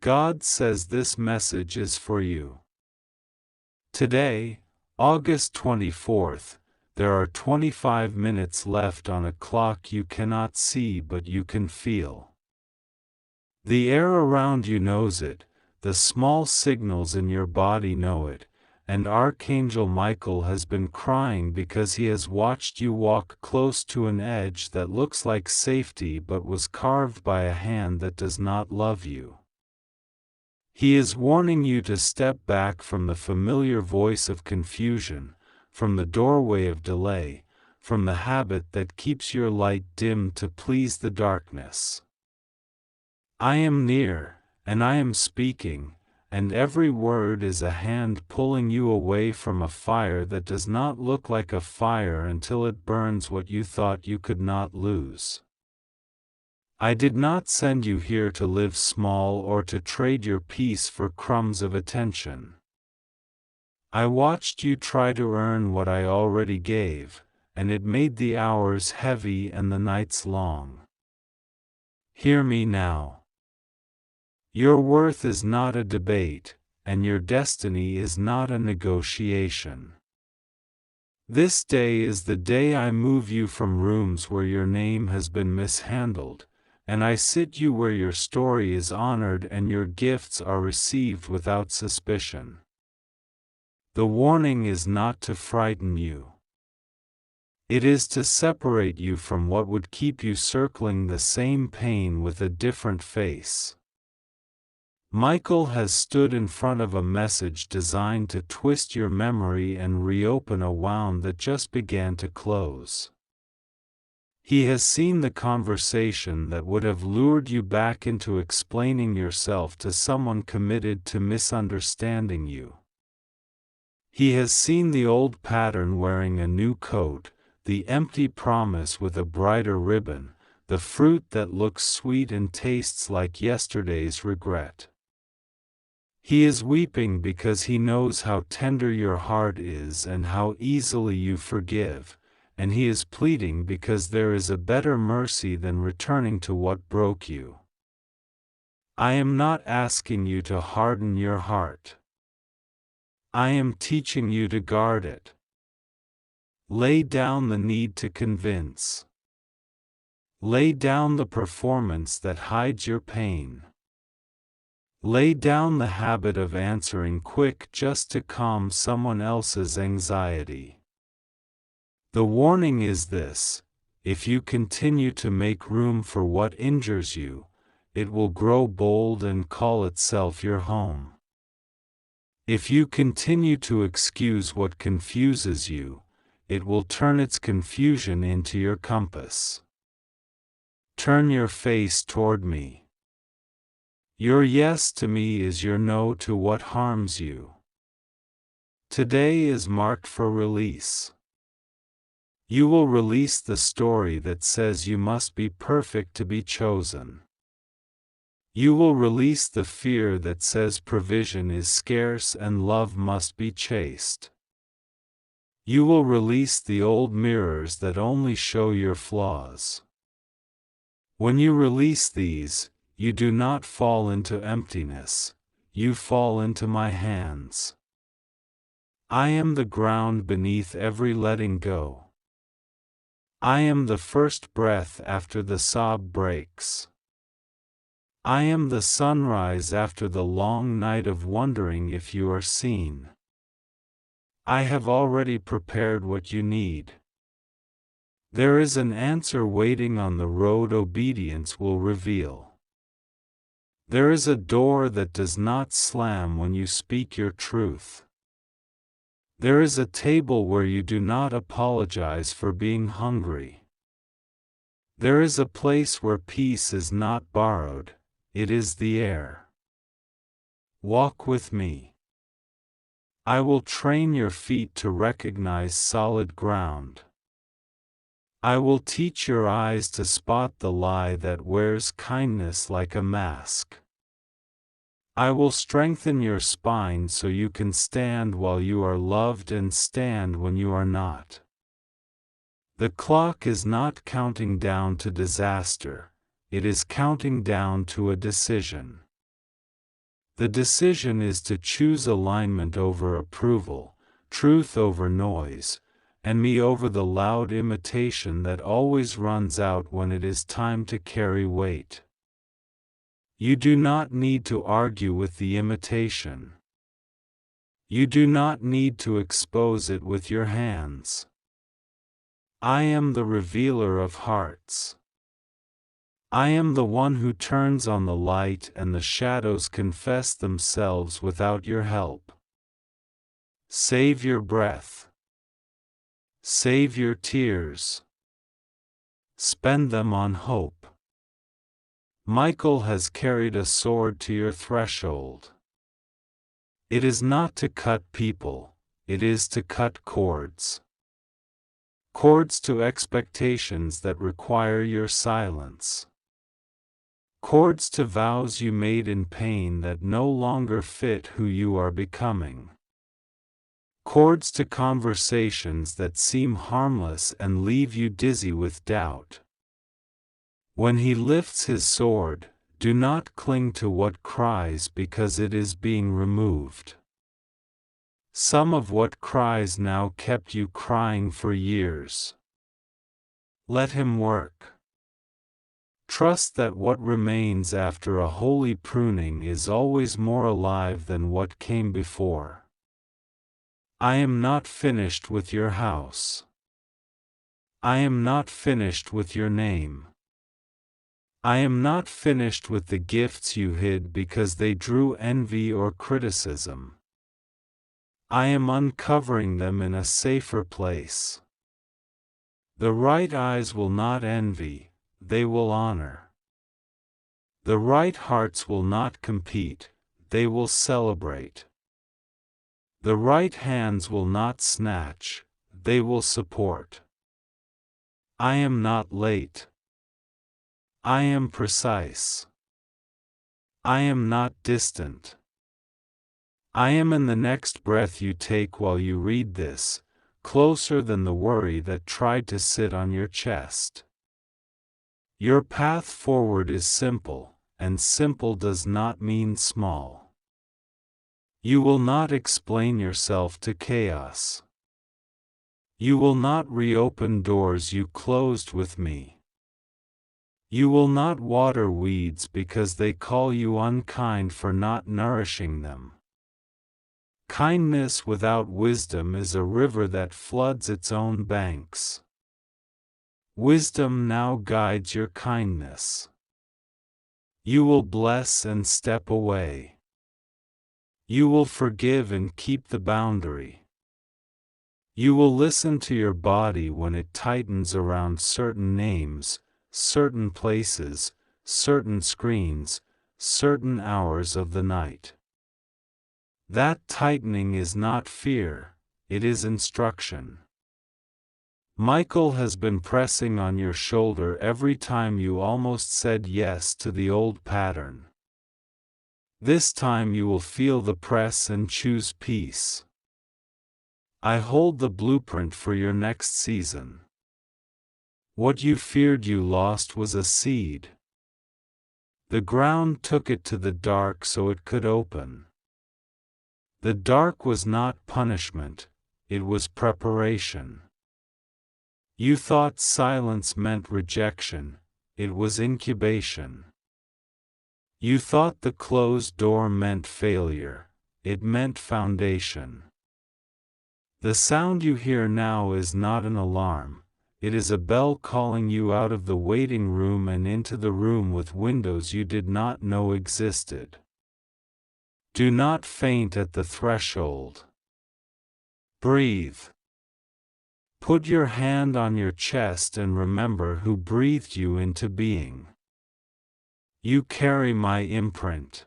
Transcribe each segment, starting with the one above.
God says this message is for you. Today, August 24th, there are 25 minutes left on a clock you cannot see but you can feel. The air around you knows it, the small signals in your body know it, and Archangel Michael has been crying because he has watched you walk close to an edge that looks like safety but was carved by a hand that does not love you. He is warning you to step back from the familiar voice of confusion, from the doorway of delay, from the habit that keeps your light dim to please the darkness. I am near, and I am speaking, and every word is a hand pulling you away from a fire that does not look like a fire until it burns what you thought you could not lose. I did not send you here to live small or to trade your peace for crumbs of attention. I watched you try to earn what I already gave, and it made the hours heavy and the nights long. Hear me now. Your worth is not a debate, and your destiny is not a negotiation. This day is the day I move you from rooms where your name has been mishandled, and I sit you where your story is honored and your gifts are received without suspicion. The warning is not to frighten you. It is to separate you from what would keep you circling the same pain with a different face. Michael has stood in front of a message designed to twist your memory and reopen a wound that just began to close. He has seen the conversation that would have lured you back into explaining yourself to someone committed to misunderstanding you. He has seen the old pattern wearing a new coat, the empty promise with a brighter ribbon, the fruit that looks sweet and tastes like yesterday's regret. He is weeping because he knows how tender your heart is and how easily you forgive, and he is pleading because there is a better mercy than returning to what broke you. I am not asking you to harden your heart. I am teaching you to guard it. Lay down the need to convince. Lay down the performance that hides your pain. Lay down the habit of answering quick just to calm someone else's anxiety. The warning is this: if you continue to make room for what injures you, it will grow bold and call itself your home. If you continue to excuse what confuses you, it will turn its confusion into your compass. Turn your face toward me. Your yes to me is your no to what harms you. Today is marked for release. You will release the story that says you must be perfect to be chosen. You will release the fear that says provision is scarce and love must be chaste. You will release the old mirrors that only show your flaws. When you release these, you do not fall into emptiness, you fall into my hands. I am the ground beneath every letting go. I am the first breath after the sob breaks. I am the sunrise after the long night of wondering if you are seen. I have already prepared what you need. There is an answer waiting on the road obedience will reveal. There is a door that does not slam when you speak your truth. There is a table where you do not apologize for being hungry. There is a place where peace is not borrowed, it is the air. Walk with me. I will train your feet to recognize solid ground. I will teach your eyes to spot the lie that wears kindness like a mask. I will strengthen your spine so you can stand while you are loved and stand when you are not. The clock is not counting down to disaster, it is counting down to a decision. The decision is to choose alignment over approval, truth over noise, and me over the loud imitation that always runs out when it is time to carry weight. You do not need to argue with the imitation. You do not need to expose it with your hands. I am the revealer of hearts. I am the one who turns on the light and the shadows confess themselves without your help. Save your breath. Save your tears. Spend them on hope. Michael has carried a sword to your threshold. It is not to cut people, it is to cut cords. Cords to expectations that require your silence. Cords to vows you made in pain that no longer fit who you are becoming. Cords to conversations that seem harmless and leave you dizzy with doubt. When he lifts his sword, do not cling to what cries because it is being removed. Some of what cries now kept you crying for years. Let him work. Trust that what remains after a holy pruning is always more alive than what came before. I am not finished with your house. I am not finished with your name. I am not finished with the gifts you hid because they drew envy or criticism. I am uncovering them in a safer place. The right eyes will not envy, they will honor. The right hearts will not compete, they will celebrate. The right hands will not snatch, they will support. I am not late. I am precise. I am not distant. I am in the next breath you take while you read this, closer than the worry that tried to sit on your chest. Your path forward is simple, and simple does not mean small. You will not explain yourself to chaos. You will not reopen doors you closed with me. You will not water weeds because they call you unkind for not nourishing them. Kindness without wisdom is a river that floods its own banks. Wisdom now guides your kindness. You will bless and step away. You will forgive and keep the boundary. You will listen to your body when it tightens around certain names, certain places, certain screens, certain hours of the night. That tightening is not fear, it is instruction. Michael has been pressing on your shoulder every time you almost said yes to the old pattern. This time you will feel the press and choose peace. I hold the blueprint for your next season. What you feared you lost was a seed. The ground took it to the dark so it could open. The dark was not punishment, it was preparation. You thought silence meant rejection, it was incubation. You thought the closed door meant failure, it meant foundation. The sound you hear now is not an alarm, it is a bell calling you out of the waiting room and into the room with windows you did not know existed. Do not faint at the threshold. Breathe. Put your hand on your chest and remember who breathed you into being. You carry my imprint.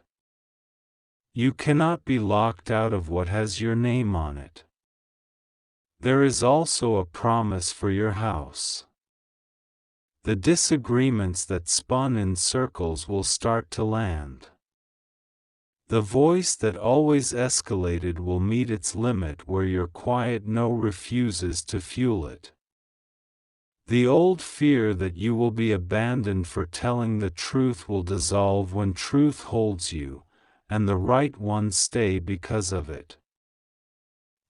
You cannot be locked out of what has your name on it. There is also a promise for your house. The disagreements that spun in circles will start to land. The voice that always escalated will meet its limit where your quiet no refuses to fuel it. The old fear that you will be abandoned for telling the truth will dissolve when truth holds you, and the right ones stay because of it.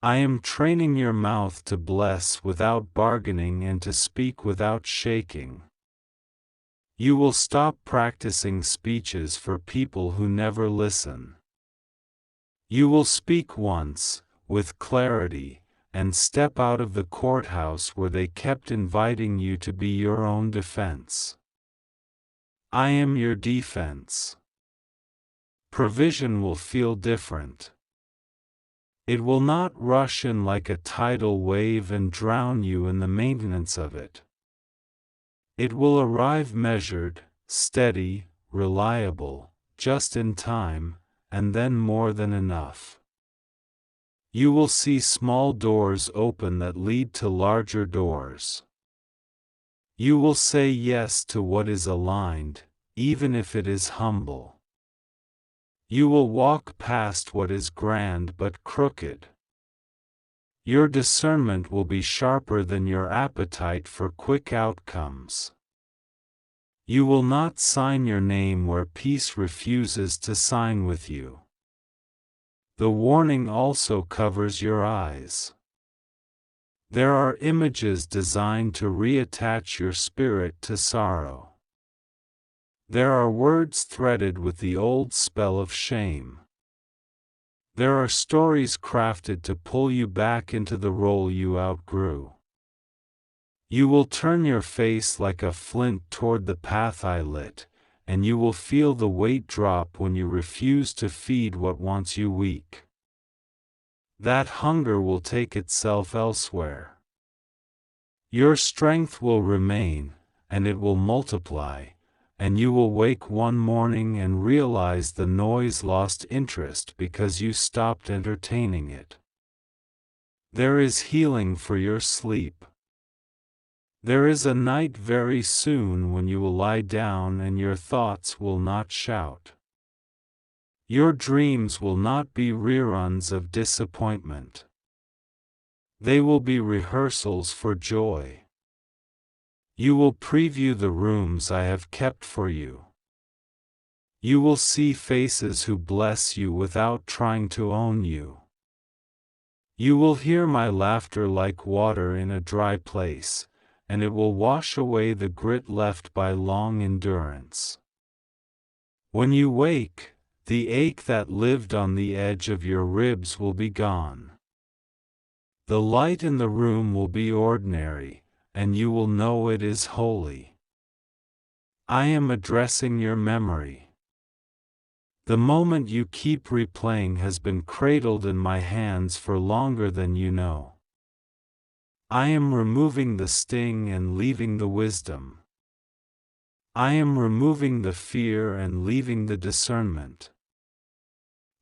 I am training your mouth to bless without bargaining and to speak without shaking. You will stop practicing speeches for people who never listen. You will speak once, with clarity, and step out of the courthouse where they kept inviting you to be your own defense. I am your defense. Provision will feel different. It will not rush in like a tidal wave and drown you in the maintenance of it. It will arrive measured, steady, reliable, just in time, and then more than enough. You will see small doors open that lead to larger doors. You will say yes to what is aligned, even if it is humble. You will walk past what is grand but crooked. Your discernment will be sharper than your appetite for quick outcomes. You will not sign your name where peace refuses to sign with you. The warning also covers your eyes. There are images designed to reattach your spirit to sorrow. There are words threaded with the old spell of shame. There are stories crafted to pull you back into the role you outgrew. You will turn your face like a flint toward the path I lit, and you will feel the weight drop when you refuse to feed what wants you weak. That hunger will take itself elsewhere. Your strength will remain, and it will multiply, and you will wake one morning and realize the noise lost interest because you stopped entertaining it. There is healing for your sleep. There is a night very soon when you will lie down and your thoughts will not shout. Your dreams will not be reruns of disappointment. They will be rehearsals for joy. You will preview the rooms I have kept for you. You will see faces who bless you without trying to own you. You will hear my laughter like water in a dry place, and it will wash away the grit left by long endurance. When you wake, the ache that lived on the edge of your ribs will be gone. The light in the room will be ordinary, and you will know it is holy. I am addressing your memory. The moment you keep replaying has been cradled in my hands for longer than you know. I am removing the sting and leaving the wisdom. I am removing the fear and leaving the discernment.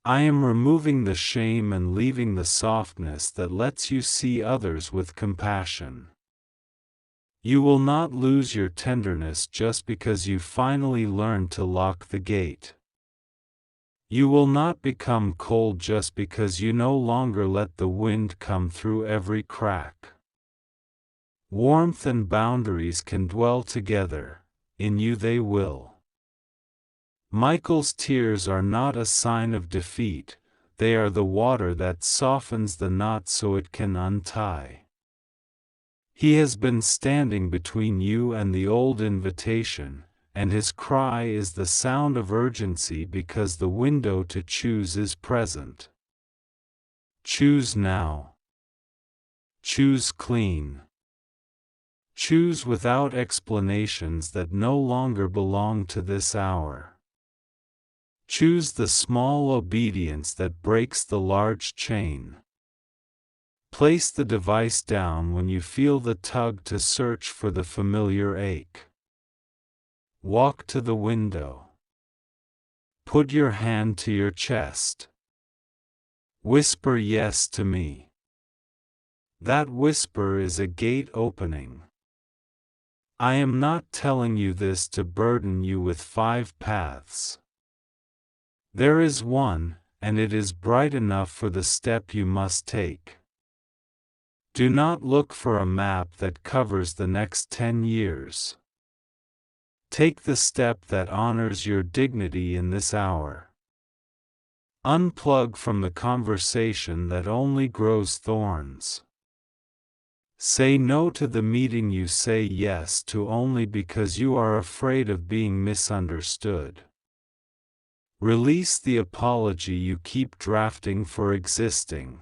I am removing the shame and leaving the softness that lets you see others with compassion. You will not lose your tenderness just because you finally learn to lock the gate. You will not become cold just because you no longer let the wind come through every crack. Warmth and boundaries can dwell together, in you they will. Michael's tears are not a sign of defeat, they are the water that softens the knot so it can untie. He has been standing between you and the old invitation, and his cry is the sound of urgency because the window to choose is present. Choose now. Choose clean. Choose without explanations that no longer belong to this hour. Choose the small obedience that breaks the large chain. Place the device down when you feel the tug to search for the familiar ache. Walk to the window. Put your hand to your chest. Whisper yes to me. That whisper is a gate opening. I am not telling you this to burden you with 5 paths. There is one, and it is bright enough for the step you must take. Do not look for a map that covers the next 10 years. Take the step that honors your dignity in this hour. Unplug from the conversation that only grows thorns. Say no to the meeting you say yes to only because you are afraid of being misunderstood. Release the apology you keep drafting for existing.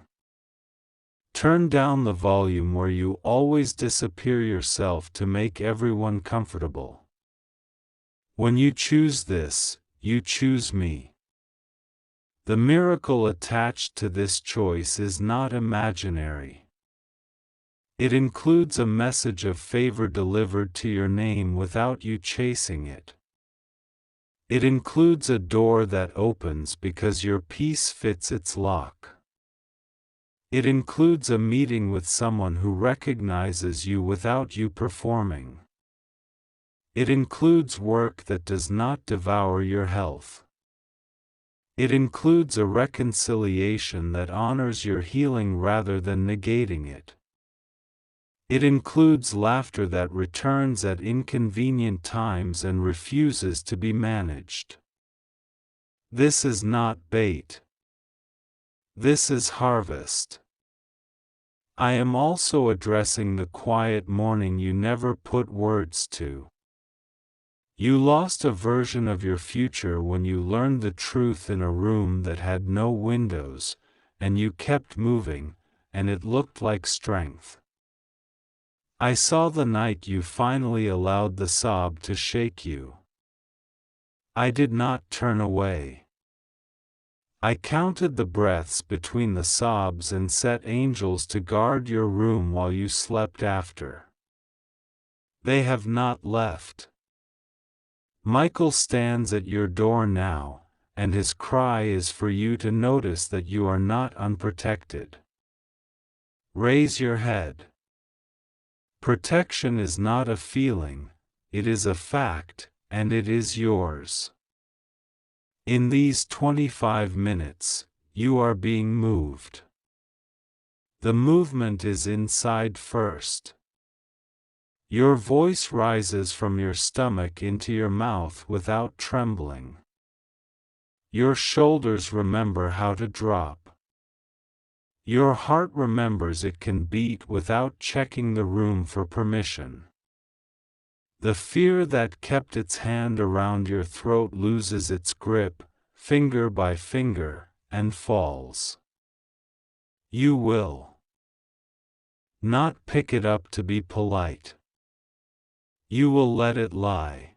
Turn down the volume where you always disappear yourself to make everyone comfortable. When you choose this, you choose me. The miracle attached to this choice is not imaginary. It includes a message of favor delivered to your name without you chasing it. It includes a door that opens because your peace fits its lock. It includes a meeting with someone who recognizes you without you performing. It includes work that does not devour your health. It includes a reconciliation that honors your healing rather than negating it. It includes laughter that returns at inconvenient times and refuses to be managed. This is not bait. This is harvest. I am also addressing the quiet morning you never put words to. You lost a version of your future when you learned the truth in a room that had no windows, and you kept moving, and it looked like strength. I saw the night you finally allowed the sob to shake you. I did not turn away. I counted the breaths between the sobs and set angels to guard your room while you slept after. They have not left. Michael stands at your door now, and his cry is for you to notice that you are not unprotected. Raise your head. Protection is not a feeling, it is a fact, and it is yours. In these 25 minutes, you are being moved. The movement is inside first. Your voice rises from your stomach into your mouth without trembling. Your shoulders remember how to drop. Your heart remembers it can beat without checking the room for permission. The fear that kept its hand around your throat loses its grip, finger by finger, and falls. You will not pick it up to be polite. You will let it lie.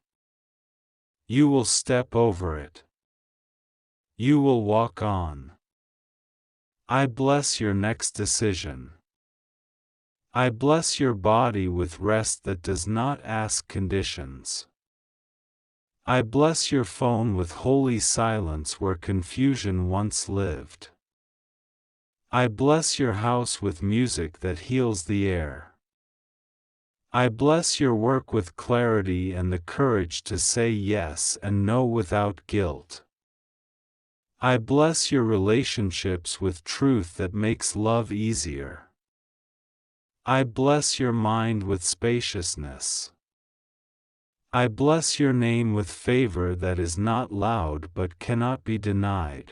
You will step over it. You will walk on. I bless your next decision. I bless your body with rest that does not ask conditions. I bless your phone with holy silence where confusion once lived. I bless your house with music that heals the air. I bless your work with clarity and the courage to say yes and no without guilt. I bless your relationships with truth that makes love easier. I bless your mind with spaciousness. I bless your name with favor that is not loud but cannot be denied.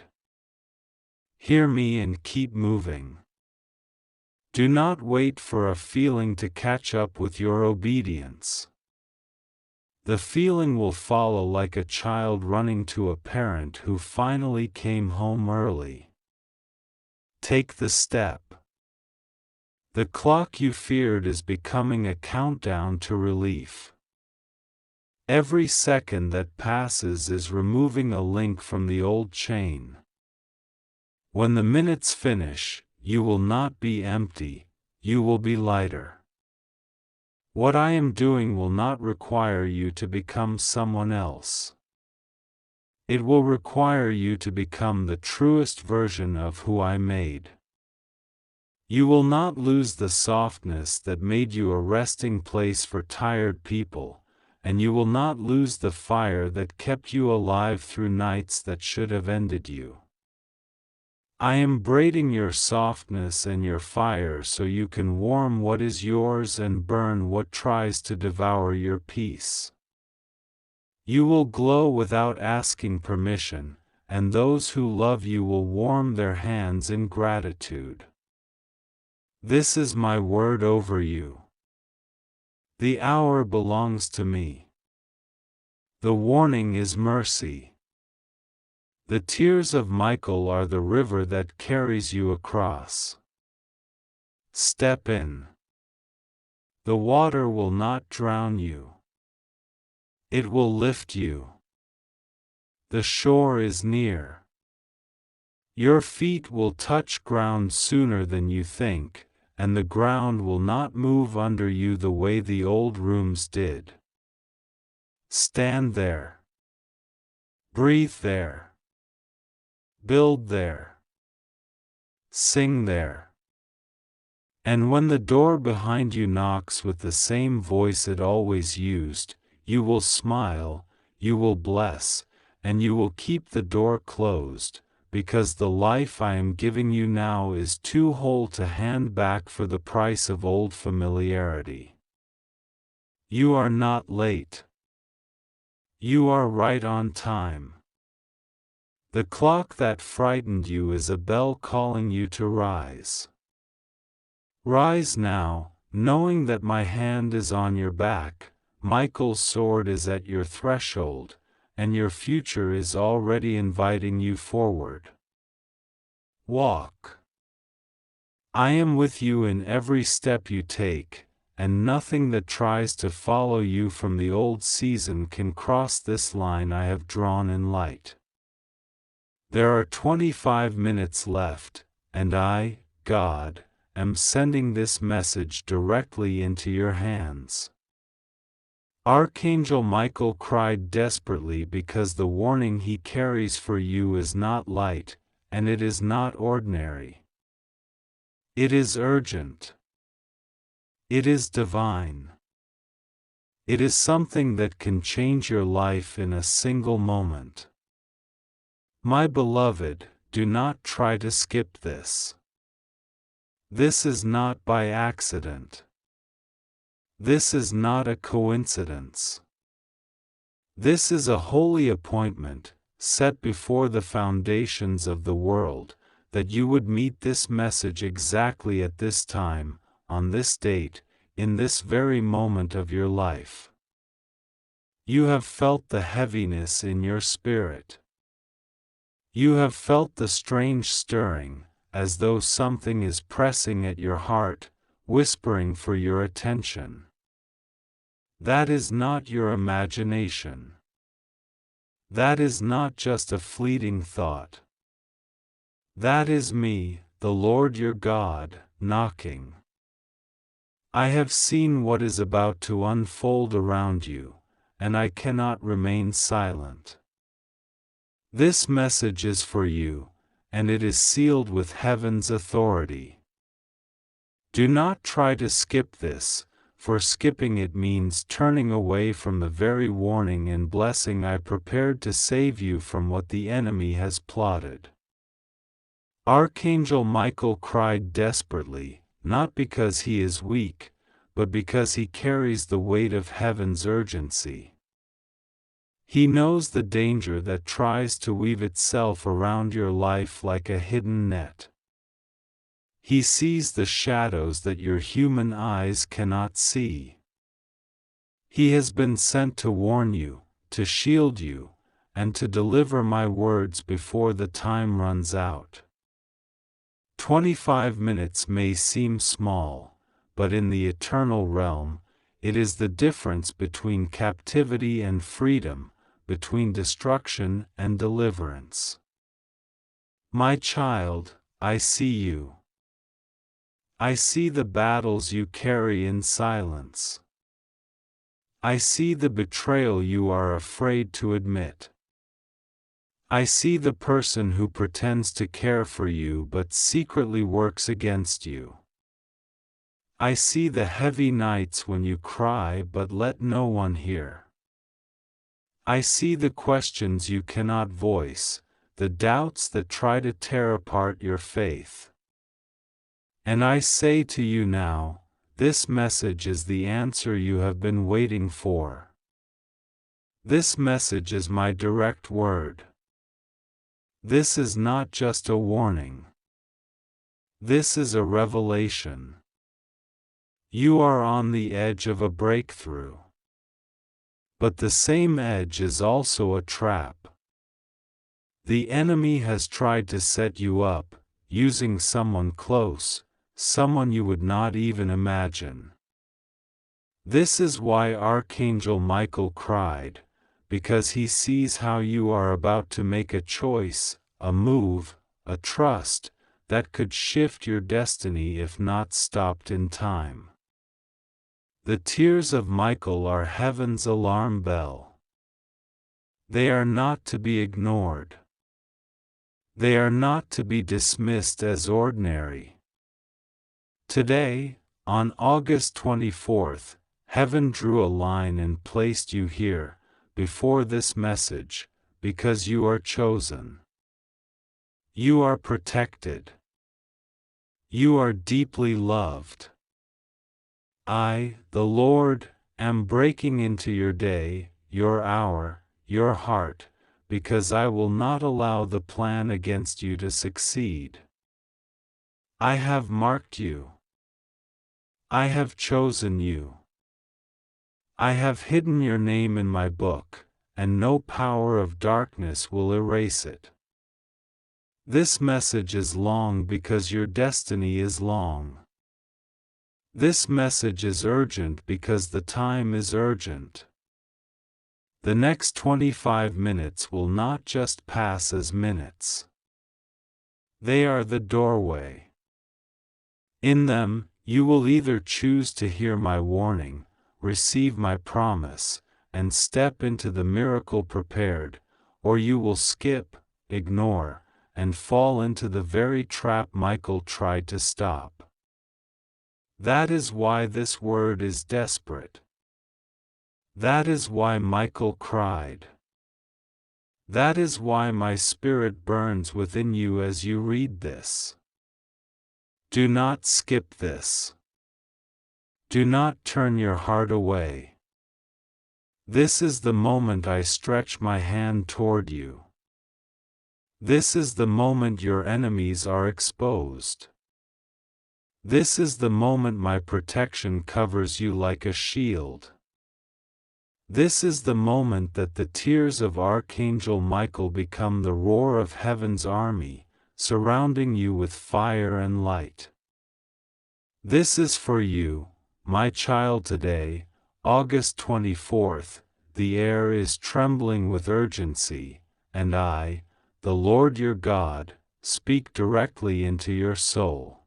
Hear me and keep moving. Do not wait for a feeling to catch up with your obedience. The feeling will follow like a child running to a parent who finally came home early. Take the step. The clock you feared is becoming a countdown to relief. Every second that passes is removing a link from the old chain. When the minutes finish, you will not be empty, you will be lighter. What I am doing will not require you to become someone else. It will require you to become the truest version of who I made. You will not lose the softness that made you a resting place for tired people, and you will not lose the fire that kept you alive through nights that should have ended you. I am braiding your softness and your fire so you can warm what is yours and burn what tries to devour your peace. You will glow without asking permission, and those who love you will warm their hands in gratitude. This is my word over you. The hour belongs to me. The warning is mercy. The tears of Michael are the river that carries you across. Step in. The water will not drown you. It will lift you. The shore is near. Your feet will touch ground sooner than you think, and the ground will not move under you the way the old rooms did. Stand there. Breathe there. Build there. Sing there. And when the door behind you knocks with the same voice it always used, you will smile, you will bless, and you will keep the door closed, because the life I am giving you now is too whole to hand back for the price of old familiarity. You are not late. You are right on time. The clock that frightened you is a bell calling you to rise. Rise now, knowing that my hand is on your back, Michael's sword is at your threshold, and your future is already inviting you forward. Walk. I am with you in every step you take, and nothing that tries to follow you from the old season can cross this line I have drawn in light. There are 25 minutes left, and I, God, am sending this message directly into your hands. Archangel Michael cried desperately because the warning he carries for you is not light, and it is not ordinary. It is urgent. It is divine. It is something that can change your life in a single moment. My beloved, do not try to skip this. This is not by accident. This is not a coincidence. This is a holy appointment, set before the foundations of the world, that you would meet this message exactly at this time, on this date, in this very moment of your life. You have felt the heaviness in your spirit. You have felt the strange stirring, as though something is pressing at your heart, whispering for your attention. That is not your imagination. That is not just a fleeting thought. That is me, the Lord your God, knocking. I have seen what is about to unfold around you, and I cannot remain silent. This message is for you, and it is sealed with heaven's authority. Do not try to skip this, for skipping it means turning away from the very warning and blessing I prepared to save you from what the enemy has plotted. Archangel Michael cried desperately, not because he is weak, but because he carries the weight of heaven's urgency. He knows the danger that tries to weave itself around your life like a hidden net. He sees the shadows that your human eyes cannot see. He has been sent to warn you, to shield you, and to deliver my words before the time runs out. 25 minutes may seem small, but in the eternal realm, it is the difference between captivity and freedom, between destruction and deliverance. My child, I see you. I see the battles you carry in silence. I see the betrayal you are afraid to admit. I see the person who pretends to care for you but secretly works against you. I see the heavy nights when you cry but let no one hear. I see the questions you cannot voice, the doubts that try to tear apart your faith. And I say to you now, this message is the answer you have been waiting for. This message is my direct word. This is not just a warning. This is a revelation. You are on the edge of a breakthrough. But the same edge is also a trap. The enemy has tried to set you up, using someone close, someone you would not even imagine. This is why Archangel Michael cried, because he sees how you are about to make a choice, a move, a trust, that could shift your destiny if not stopped in time. The tears of Michael are heaven's alarm bell. They are not to be ignored. They are not to be dismissed as ordinary. Today, on August 24th, heaven drew a line and placed you here, before this message, because you are chosen. You are protected. You are deeply loved. I, the Lord, am breaking into your day, your hour, your heart, because I will not allow the plan against you to succeed. I have marked you. I have chosen you. I have hidden your name in my book, and no power of darkness will erase it. This message is long because your destiny is long. This message is urgent because the time is urgent. The next 25 minutes will not just pass as minutes. They are the doorway. In them, you will either choose to hear my warning, receive my promise, and step into the miracle prepared, or you will skip, ignore, and fall into the very trap Michael tried to stop. That is why this word is desperate. That is why Michael cried. That is why my spirit burns within you as you read this. Do not skip this. Do not turn your heart away. This is the moment I stretch my hand toward you. This is the moment your enemies are exposed. This is the moment my protection covers you like a shield. This is the moment that the tears of Archangel Michael become the roar of heaven's army, surrounding you with fire and light. This is for you, my child. Today, August 24th, the air is trembling with urgency, and I, the Lord your God, speak directly into your soul.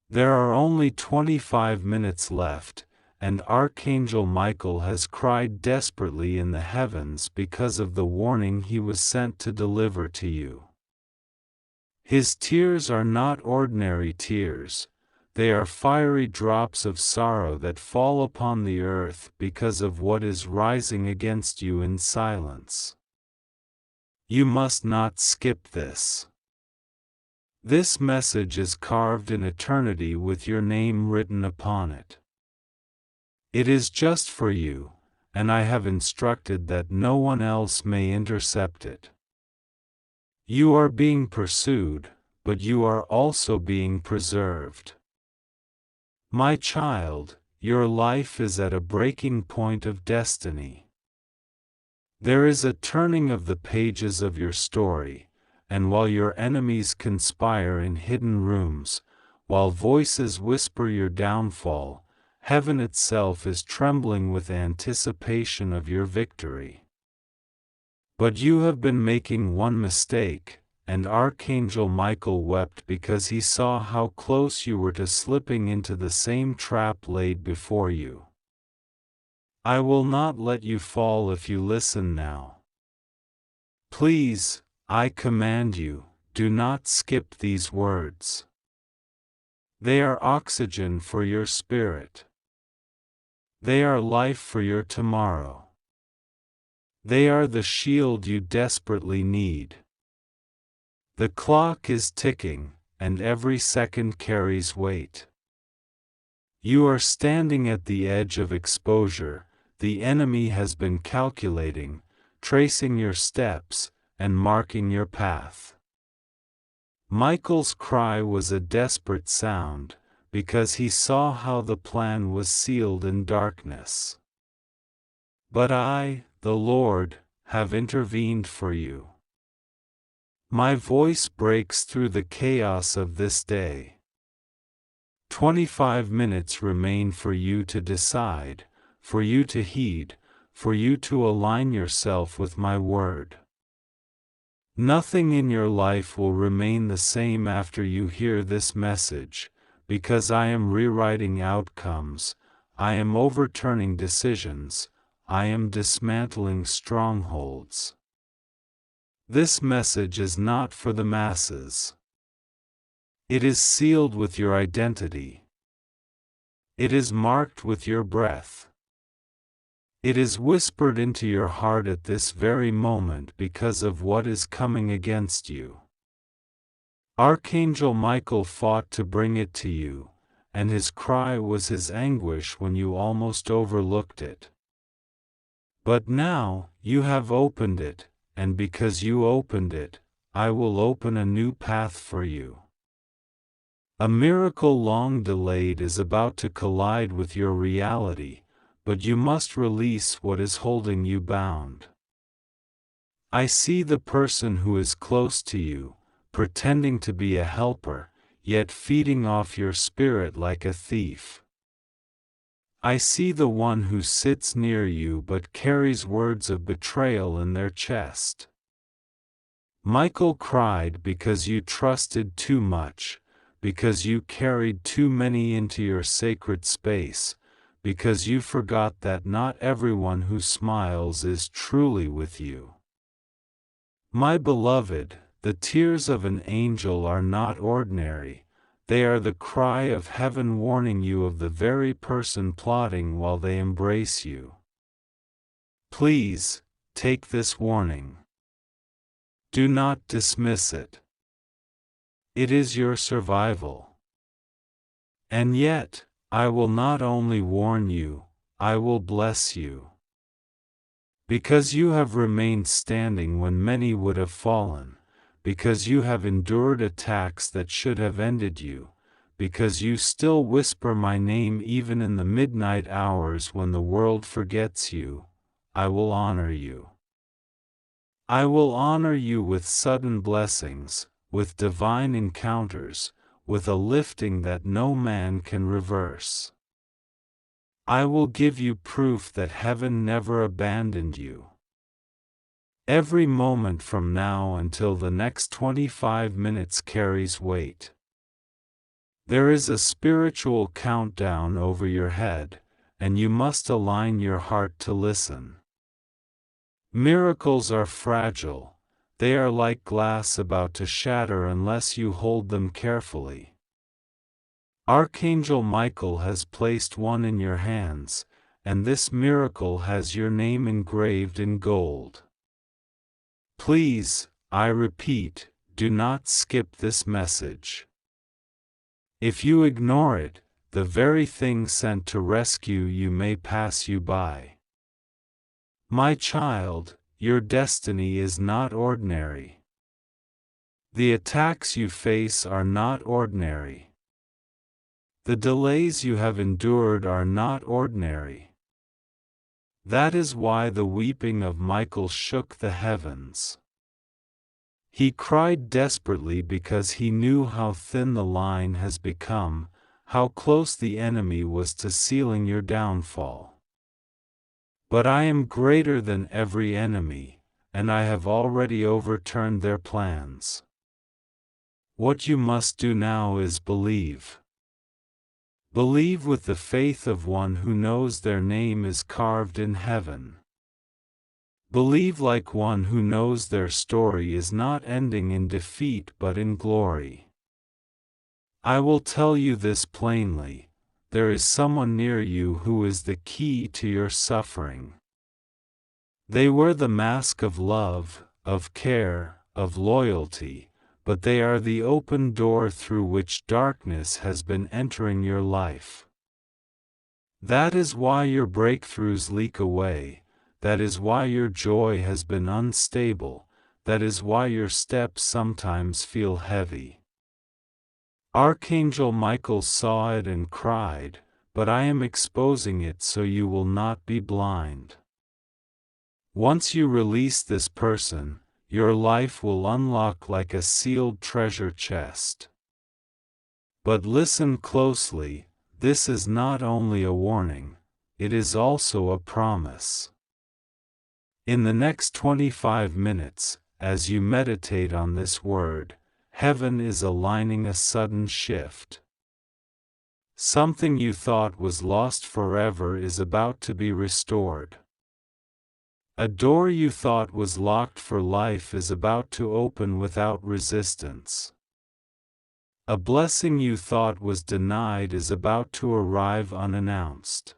There are only 25 minutes left, and Archangel Michael has cried desperately in the heavens because of the warning he was sent to deliver to you. His tears are not ordinary tears, they are fiery drops of sorrow that fall upon the earth because of what is rising against you in silence. You must not skip this. This message is carved in eternity with your name written upon it. It is just for you, and I have instructed that no one else may intercept it. You are being pursued, but you are also being preserved. My child, your life is at a breaking point of destiny. There is a turning of the pages of your story, and while your enemies conspire in hidden rooms, while voices whisper your downfall, heaven itself is trembling with anticipation of your victory. But you have been making one mistake, and Archangel Michael wept because he saw how close you were to slipping into the same trap laid before you. I will not let you fall if you listen now. Please, I command you, do not skip these words. They are oxygen for your spirit. They are life for your tomorrow. They are the shield you desperately need. The clock is ticking, and every second carries weight. You are standing at the edge of exposure. The enemy has been calculating, tracing your steps, and marking your path. Michael's cry was a desperate sound, because he saw how the plan was sealed in darkness. But I, the Lord, have intervened for you. My voice breaks through the chaos of this day. 25 minutes remain for you to decide, for you to heed, for you to align yourself with my word. Nothing in your life will remain the same after you hear this message, because I am rewriting outcomes, I am overturning decisions, I am dismantling strongholds. This message is not for the masses. It is sealed with your identity. It is marked with your breath. It is whispered into your heart at this very moment because of what is coming against you. Archangel Michael fought to bring it to you, and his cry was his anguish when you almost overlooked it. But now, you have opened it, and because you opened it, I will open a new path for you. A miracle long delayed is about to collide with your reality, but you must release what is holding you bound. I see the person who is close to you, pretending to be a helper, yet feeding off your spirit like a thief. I see the one who sits near you but carries words of betrayal in their chest. Michael cried because you trusted too much, because you carried too many into your sacred space, because you forgot that not everyone who smiles is truly with you. My beloved, the tears of an angel are not ordinary, they are the cry of heaven warning you of the very person plotting while they embrace you. Please, take this warning. Do not dismiss it. It is your survival. And yet, I will not only warn you, I will bless you. Because you have remained standing when many would have fallen, because you have endured attacks that should have ended you, because you still whisper my name even in the midnight hours when the world forgets you, I will honor you. I will honor you with sudden blessings, with divine encounters, with a lifting that no man can reverse. I will give you proof that heaven never abandoned you. Every moment from now until the next 25 minutes carries weight. There is a spiritual countdown over your head, and you must align your heart to listen. Miracles are fragile. They are like glass about to shatter unless you hold them carefully. Archangel Michael has placed one in your hands, and this miracle has your name engraved in gold. Please, I repeat, do not skip this message. If you ignore it, the very thing sent to rescue you may pass you by. My child, your destiny is not ordinary. The attacks you face are not ordinary. The delays you have endured are not ordinary. That is why the weeping of Michael shook the heavens. He cried desperately because he knew how thin the line has become, how close the enemy was to sealing your downfall. But I am greater than every enemy, and I have already overturned their plans. What you must do now is believe. Believe with the faith of one who knows their name is carved in heaven. Believe like one who knows their story is not ending in defeat but in glory. I will tell you this plainly, there is someone near you who is the key to your suffering. They wear the mask of love, of care, of loyalty, but they are the open door through which darkness has been entering your life. That is why your breakthroughs leak away, that is why your joy has been unstable, that is why your steps sometimes feel heavy. Archangel Michael saw it and cried, but I am exposing it so you will not be blind. Once you release this person, your life will unlock like a sealed treasure chest. But listen closely, this is not only a warning, it is also a promise. In the next 25 minutes, as you meditate on this word, heaven is aligning a sudden shift. Something you thought was lost forever is about to be restored. A door you thought was locked for life is about to open without resistance. A blessing you thought was denied is about to arrive unannounced.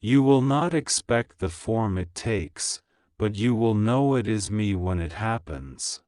You will not expect the form it takes, but you will know it is me when it happens.